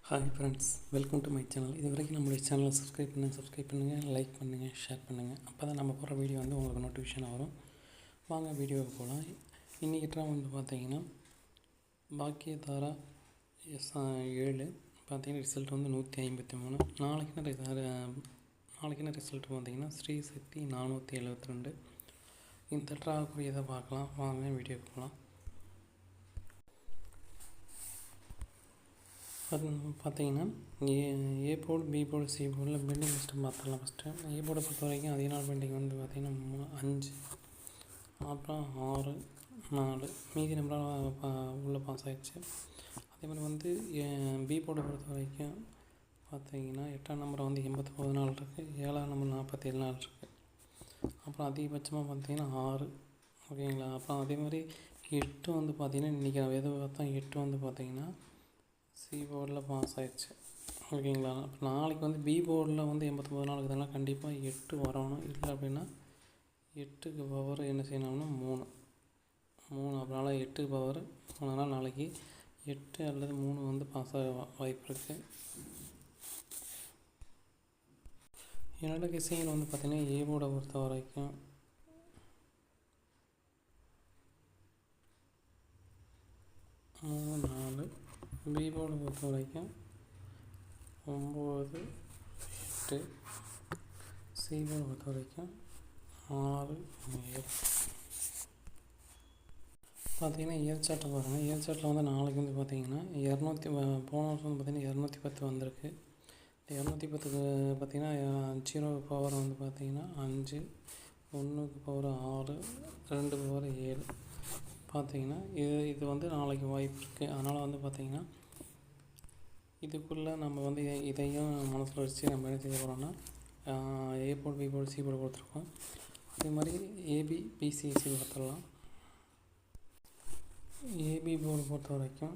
Hi friends, welcome to my channel. இது வரைக்கும் நம்மளுடைய சேனலை சப்ஸ்கிரைப் பண்ணுங்கள், லைக் பண்ணுங்கள், ஷேர் பண்ணுங்கள். அப்போ தான் நம்ம போகிற வீடியோ உங்களுக்கு நோட்டிஃபிகேஷன் வரும். வாங்க வீடியோவுக்கு போகலாம். இன்றைக்கி ட்ராம் பார்த்தீங்கன்னா பாக்கியதாரா S7 பார்த்தீங்கன்னா ரிசல்ட் 153. நாளைக்குன்னு ரிசல்ட் பார்த்தீங்கன்னா ஸ்ரீ சக்தி 472. இந்த ட்ராக்குரியதை பார்க்கலாம். வாங்க வீடியோவுக்கு போகலாம். அது பார்த்தீங்கன்னா A board, B board, C போர்டில் பெண்டிங் லிஸ்ட்டு பார்த்துடலாம். ஃபஸ்ட்டு ஏ போர்டை பொறுத்த வரைக்கும் அதிக நாள் பெண்டிங் பார்த்திங்கன்னா 5, அப்புறம் 6, 4 மீதி நம்பரால் உள்ளே பாஸ் ஆகிடுச்சு. அதே மாதிரி பி போர்டை பொறுத்த வரைக்கும் பார்த்திங்கன்னா 8ஆம் நம்பர் 89 நாள் இருக்குது, 7ஆம் நம்பர் 47 நாள் இருக்குது. அப்புறம் அதிகபட்சமாக பார்த்திங்கன்னா 6, ஓகேங்களா. அப்புறம் அதே மாதிரி 8 பார்த்திங்கன்னா இன்றைக்கி எது பார்த்தா 8 பார்த்திங்கன்னா சி போர்டில் பாஸ் ஆகிடுச்சு, ஓகேங்களா. இப்போ நாளைக்கு பி போர்டில் 89 நாள் இருக்குதுன்னா கண்டிப்பாக 8 வரணும். இல்லை அப்படின்னா 8க்கு பவர் என்ன செய்யணும்னா 3. அதனால் 8க்கு பவர் 3. நாளைக்கு 8 அல்லது 3 பாஸ் ஆக வாய்ப்பு இருக்குது. என்னோடய கிசைகள் பார்த்திங்கன்னா ஏ போர்டை பொறுத்த வரைக்கும் 3, 4, பி போர்டை பொறுத்த வரைக்கும் 9, 8, சி போர்டை பொறுத்த வரைக்கும் 6, 7. பார்த்திங்கன்னா இயர் சார்ட்டை பாருங்கள். இயர் சார்ட்டில் நாளைக்கு பார்த்திங்கன்னா 200, போன வருஷம் பார்த்திங்கன்னா 210 வந்திருக்கு. 210க்கு பார்த்திங்கன்னா 0 பவர் பார்த்திங்கன்னா 5, 1க்கு பவர் 6, 2க்கு பவர் 7. பார்த்திங்கன்னா இது நாளைக்கு வாய்ப்பு இருக்குது. அதனால் பார்த்திங்கன்னா இதுக்குள்ளே நம்ம இதையும் மனசில் வச்சு நம்ம என்ன செய்ய போகிறோம்னா A board, B board, C board கொடுத்துருக்கோம். அதே மாதிரி ஏபி, பிசிசி பார்த்துடலாம். ஏபி போர்டு பொறுத்த வரைக்கும்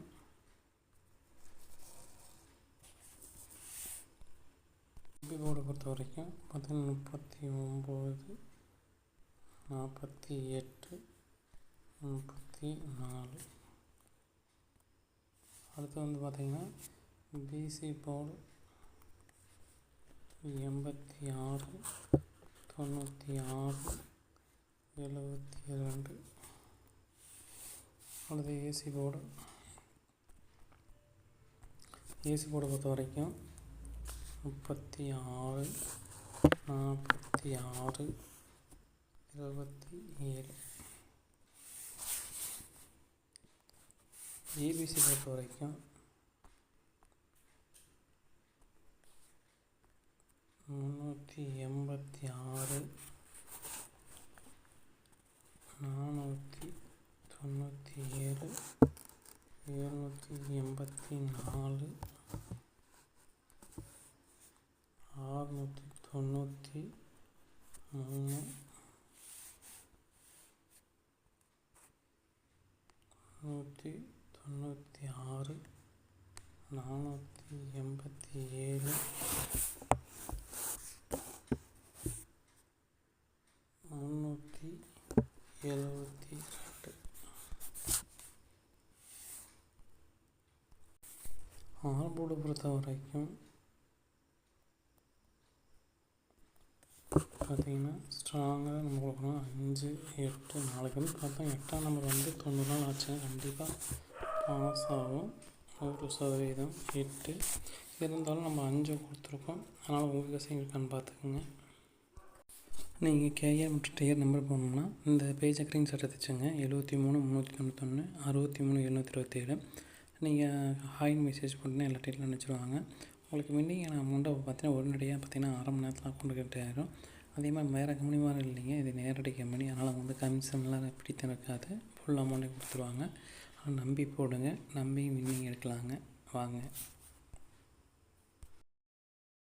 பார்த்திங்கன்னா 39, 48, 34. அடுத்து பார்த்திங்கன்னா பிசி போர்டு 86, 96, 72. அடுத்து ஏசி போர்டை பொறுத்த வரைக்கும் 36, 46, 27. ஏபிசி பொறுத்த வரைக்கும் 386, 497, 784, 693, 196, 487, 372. ஆர் போர்டு பொறுத்த வரைக்கும் பார்த்திங்கன்னா ஸ்ட்ராங்காக நம்ம கொடுக்கணும். 5, 8. நாளைக்கு பார்த்தா 8ஆம் நம்பர் 90 நாள் ஆச்சுன்னா கண்டிப்பாக பாஸ் ஆகும் 100%. 8 இருந்தாலும் நம்ம 5 கொடுத்துருக்கோம். அதனால் உங்கள் விஷயம் இருக்கான்னு பார்த்துக்குங்க. நீங்கள் கேஆர் மற்றும் டிஆர் நம்பர் போகணும்னா இந்த பேஜை ஸ்க்ரீன்ஷாட் எடுத்துச்சுங்க. 73 391 63 727. நீங்கள் ஹாய்னு மெசேஜ் பண்ணினா எல்லா டீட்டெயிலும் அனுப்பிச்சிடுவாங்க. உங்களுக்கு மின்னிங் அமௌண்ட்டை பார்த்திங்கன்னா உடனடியாக பார்த்திங்கன்னா 1/2 மணி நேரத்தில் அக்கௌண்ட் கிட்ட ஆயிரும். அதே மாதிரி வேறு கம்பெனி மாதிரி இல்லைங்க, இது நேரடி கம்பெனி. அதனால் கமிஷன்லாம் பிடித்த இருக்காது, ஃபுல் அமௌண்ட்டை கொடுத்துருவாங்க. நம்பி போடுங்க, நம்பி மின்னிங் எடுக்கலாங்க. வாங்க.